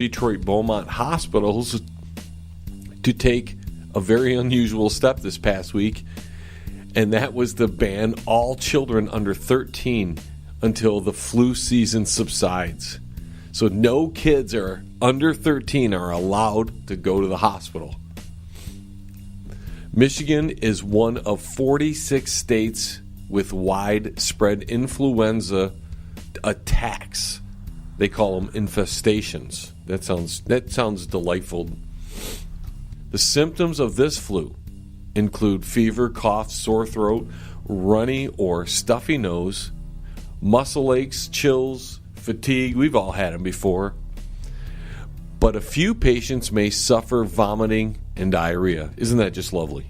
Detroit Beaumont hospitals to take a very unusual step this past week, and that was to ban all children under 13 until the flu season subsides. So no kids are under 13 are allowed to go to the hospital. Michigan is one of 46 states with widespread influenza attacks. They call them infestations. That sounds delightful. The symptoms of this flu include fever, cough, sore throat, runny or stuffy nose, muscle aches, chills, fatigue. We've all had them before. But a few patients may suffer vomiting and diarrhea. Isn't that just lovely?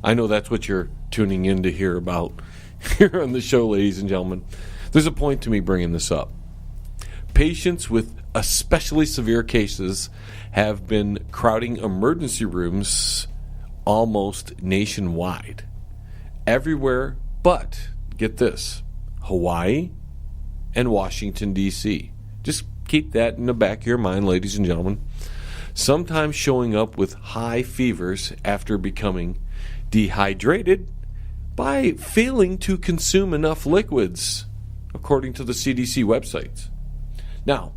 I know that's what you're tuning in to hear about here on the show, ladies and gentlemen. There's a point to me bringing this up. Patients with especially severe cases have been crowding emergency rooms almost nationwide. Everywhere but, get this, Hawaii and Washington, D.C. Just keep that in the back of your mind, ladies and gentlemen. Sometimes showing up with high fevers after becoming dehydrated by failing to consume enough liquids, according to the CDC websites. Now,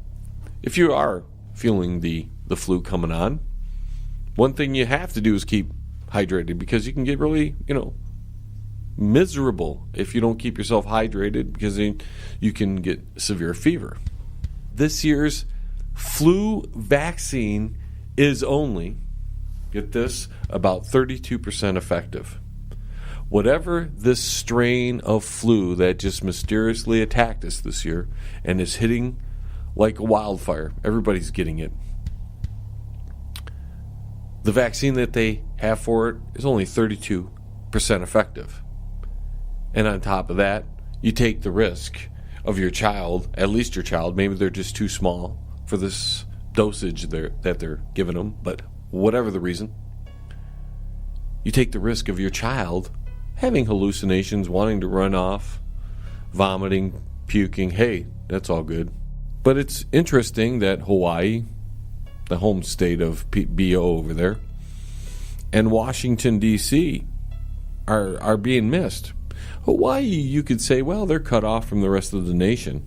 if you are feeling the flu coming on, one thing you have to do is keep hydrated, because you can get really, miserable if you don't keep yourself hydrated, because then you can get severe fever. This year's flu vaccine is only, get this, about 32% effective. Whatever this strain of flu that just mysteriously attacked us this year and is hitting like a wildfire, everybody's getting it. The vaccine that they have for it is only 32% effective. And on top of that, you take the risk of your child, at least your child, maybe they're just too small for this dosage that they're giving them, but whatever the reason, you take the risk of your child having hallucinations, wanting to run off, vomiting, puking. Hey, that's all good. But it's interesting that Hawaii, the home state of BO over there, and Washington, D.C. are being missed. Hawaii, you could say, well, they're cut off from the rest of the nation.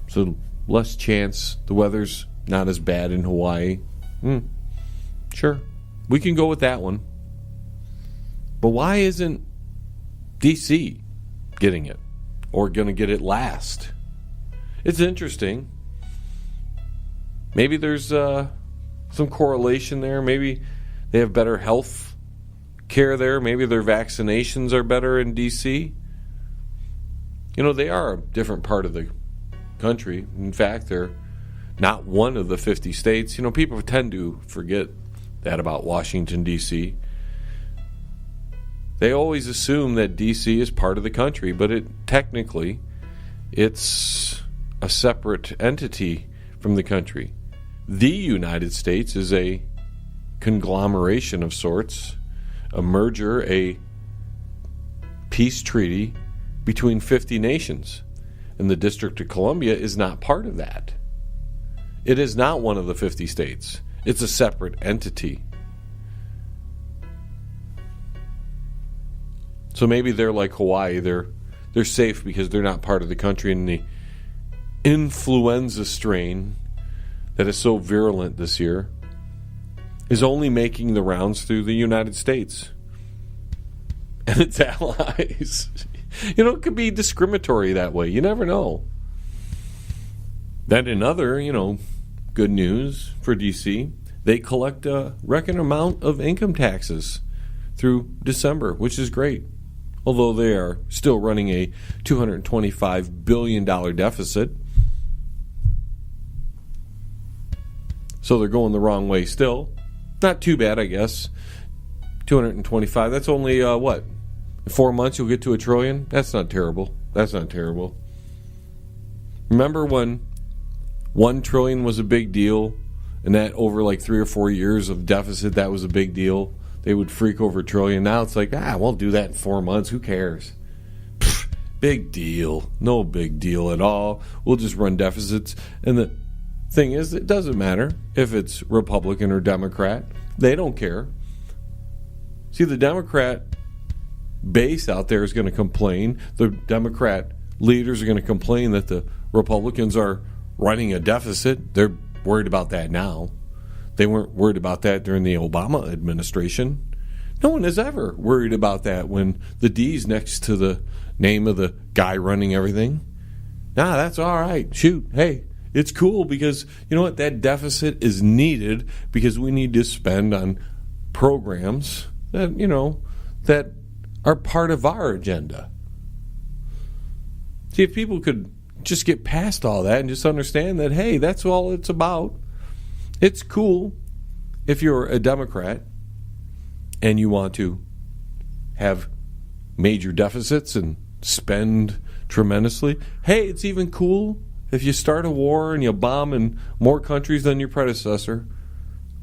So less chance, the weather's not as bad in Hawaii. Sure, we can go with that one. But why isn't D.C. getting it, or going to get it last? It's interesting. Maybe there's some correlation there. Maybe they have better health care there. Maybe their vaccinations are better in D.C. They are a different part of the country. In fact, they're not one of the 50 states. People tend to forget that about Washington, D.C. They always assume that D.C. is part of the country, but technically it's a separate entity from the country. The United States is a conglomeration of sorts, a merger, a peace treaty between 50 nations. And the District of Columbia is not part of that. It is not one of the 50 states. It's a separate entity. So maybe they're like Hawaii. They're safe because they're not part of the country, and the influenza strain that is so virulent this year is only making the rounds through the United States and its allies. It could be discriminatory that way. You never know. Then in other, good news for D.C., they collect a record amount of income taxes through December, which is great. Although they are still running a $225 billion deficit. So they're going the wrong way still. Not too bad, I guess. 225, that's only, what? In 4 months you'll get to $1 trillion? That's not terrible. Remember when $1 trillion was a big deal, and that over like 3 or 4 years of deficit, that was a big deal? They would freak over $1 trillion. Now it's like, we'll do that in 4 months. Who cares? Big deal. No big deal at all. We'll just run deficits. And thing is, it doesn't matter if it's Republican or Democrat. They don't care. See, the Democrat base out there is going to complain. The Democrat leaders are going to complain that the Republicans are running a deficit. They're worried about that now. They weren't worried about that during the Obama administration. No one is ever worried about that when the D's next to the name of the guy running everything. Nah, that's all right. Shoot, hey, it's cool because, you know what, that deficit is needed because we need to spend on programs that, that are part of our agenda. See, if people could just get past all that and just understand that, hey, that's all it's about. It's cool if you're a Democrat and you want to have major deficits and spend tremendously. Hey, it's even cool if you start a war and you bomb in more countries than your predecessor.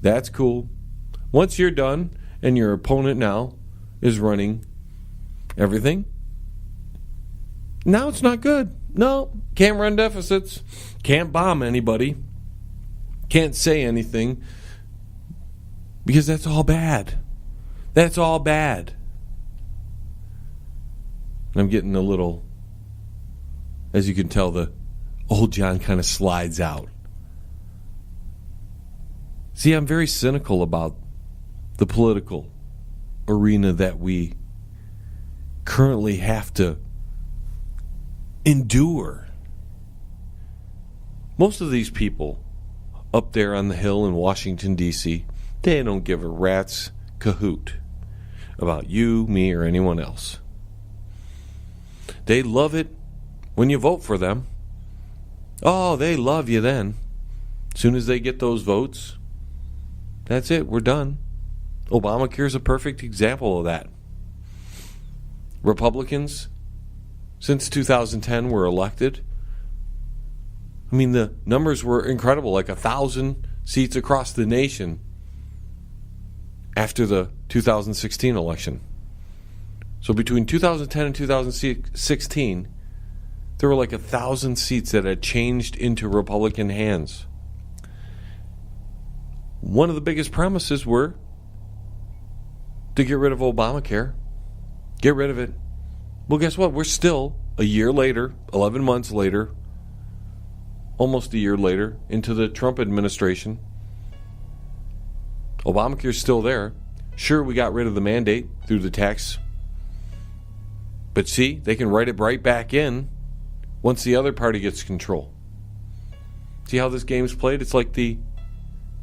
That's cool. Once you're done and your opponent now is running everything, now it's not good. No, can't run deficits, can't bomb anybody, can't say anything, because that's all bad. That's all bad. I'm getting a little, as you can tell, the old John kind of slides out. See, I'm very cynical about the political arena that we currently have to endure. Most of these people up there on the Hill in Washington, D.C., they don't give a rat's cahoot about you, me, or anyone else. They love it when you vote for them. Oh, they love you then. As soon as they get those votes, that's it, we're done. Obamacare is a perfect example of that. Republicans, since 2010, were elected. I mean, the numbers were incredible, like 1,000 seats across the nation after the 2016 election. So between 2010 and 2016, there were like 1,000 seats that had changed into Republican hands. One of the biggest promises were to get rid of Obamacare. Get rid of it. Well, guess what? We're still a year later, 11 months later, almost a year later, into the Trump administration. Obamacare's still there. Sure, we got rid of the mandate through the tax. But see, they can write it right back in once the other party gets control. See how this game's played? It's like the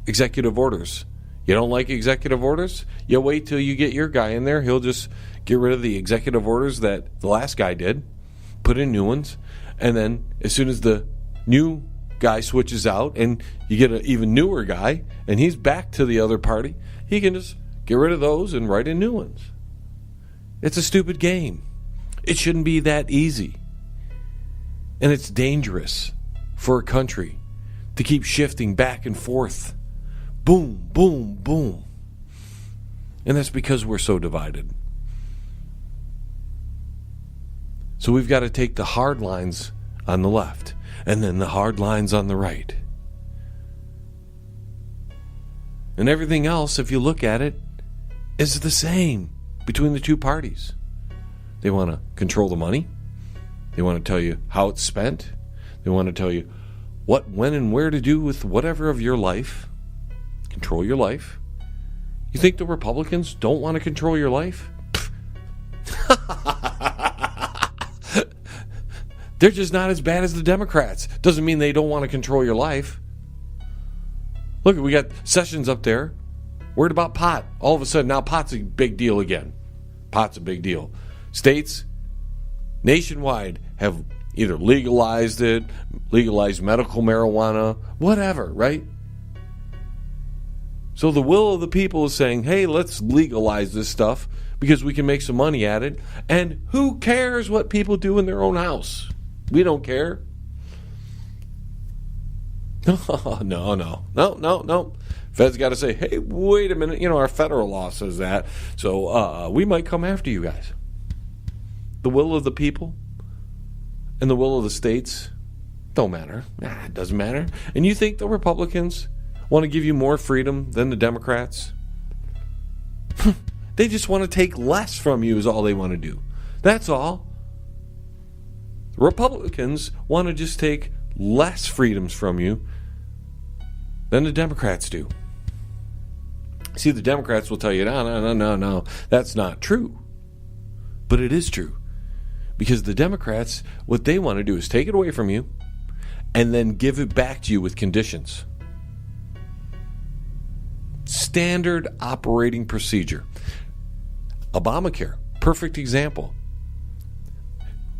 executive orders. You don't like executive orders? You wait till you get your guy in there. He'll just get rid of the executive orders that the last guy did, put in new ones, and then as soon as the new guy switches out and you get an even newer guy and he's back to the other party, he can just get rid of those and write in new ones. It's a stupid game. It shouldn't be that easy. And it's dangerous for a country to keep shifting back and forth. Boom, boom, boom. And that's because we're so divided. So we've got to take the hard lines on the left and then the hard lines on the right. And everything else, if you look at it, is the same between the two parties. They want to control the money. They want to tell you how it's spent. They want to tell you what, when, and where to do with whatever of your life. Control your life. You think the Republicans don't want to control your life? They're just not as bad as the Democrats. Doesn't mean they don't want to control your life. Look, we got Sessions up there worried about pot. All of a sudden, now pot's a big deal again. Pot's a big deal. States nationwide have either legalized it, legalized medical marijuana, whatever, right? So the will of the people is saying, hey, let's legalize this stuff because we can make some money at it. And who cares what people do in their own house? We don't care. No. Fed's got to say, hey, wait a minute. Our federal law says that. So we might come after you guys. The will of the people and the will of the states Don't matter. It doesn't matter. And you think the Republicans want to give you more freedom than the Democrats? They just want to take less from you is all they want to do. That's all. The Republicans want to just take less freedoms from you than the Democrats do. See, the Democrats will tell you, no, that's not true. But it is true. Because the Democrats, what they want to do is take it away from you and then give it back to you with conditions. Standard operating procedure. Obamacare, perfect example.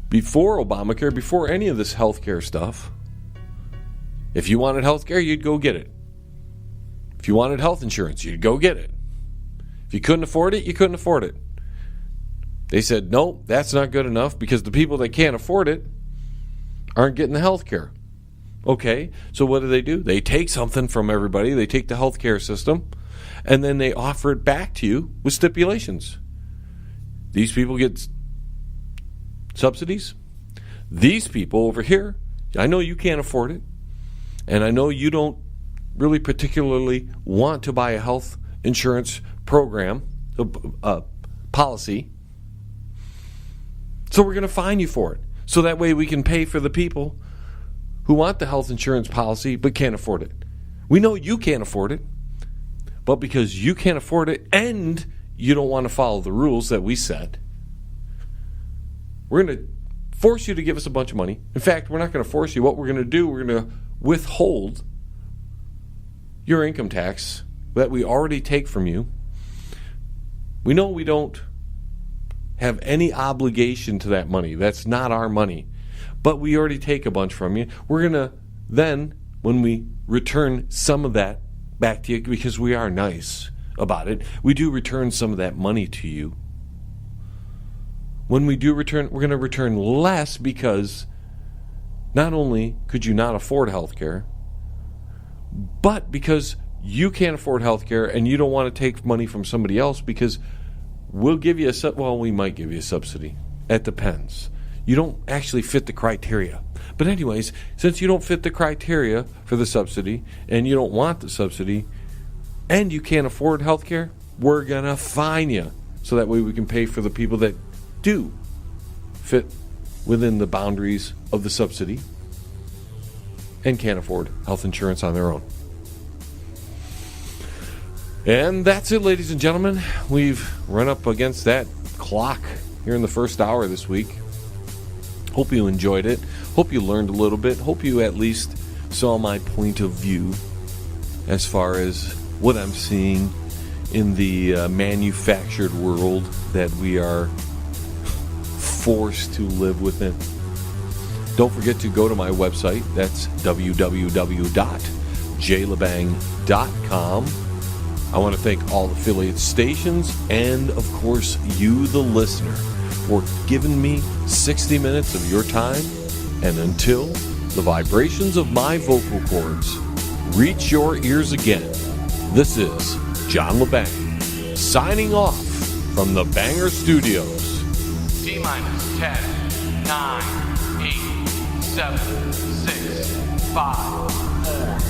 Before Obamacare, before any of this healthcare stuff, if you wanted healthcare, you'd go get it. If you wanted health insurance, you'd go get it. If you couldn't afford it, you couldn't afford it. They said, no, that's not good enough because the people that can't afford it aren't getting the health care. Okay, so what do? They take something from everybody. They take the health care system, and then they offer it back to you with stipulations. These people get subsidies. These people over here, I know you can't afford it, and I know you don't really particularly want to buy a health insurance program, policy. So we're going to fine you for it. So that way we can pay for the people who want the health insurance policy but can't afford it. We know you can't afford it, but because you can't afford it and you don't want to follow the rules that we set, we're going to force you to give us a bunch of money. In fact, we're not going to force you. What we're going to do, we're going to withhold your income tax that we already take from you. We know we don't have any obligation to that money. That's not our money. But we already take a bunch from you. We're going to then, when we return some of that back to you, because we are nice about it, we do return some of that money to you. When we do return, we're going to return less because not only could you not afford health care, but because you can't afford health care and you don't want to take money from somebody else because we'll give you we might give you a subsidy. It depends. You don't actually fit the criteria. But anyways, since you don't fit the criteria for the subsidy and you don't want the subsidy and you can't afford health care, we're going to fine you so that way we can pay for the people that do fit within the boundaries of the subsidy and can't afford health insurance on their own. And that's it, ladies and gentlemen. We've run up against that clock here in the first hour this week. Hope you enjoyed it. Hope you learned a little bit. Hope you at least saw my point of view as far as what I'm seeing in the manufactured world that we are forced to live within. Don't forget to go to my website. That's www.jlebang.com. I want to thank all affiliate stations and, of course, you, the listener, for giving me 60 minutes of your time. And until the vibrations of my vocal cords reach your ears again, this is John LeBang, signing off from the Banger Studios. T-minus 10, 9, 8, 7, 6, 5, 4,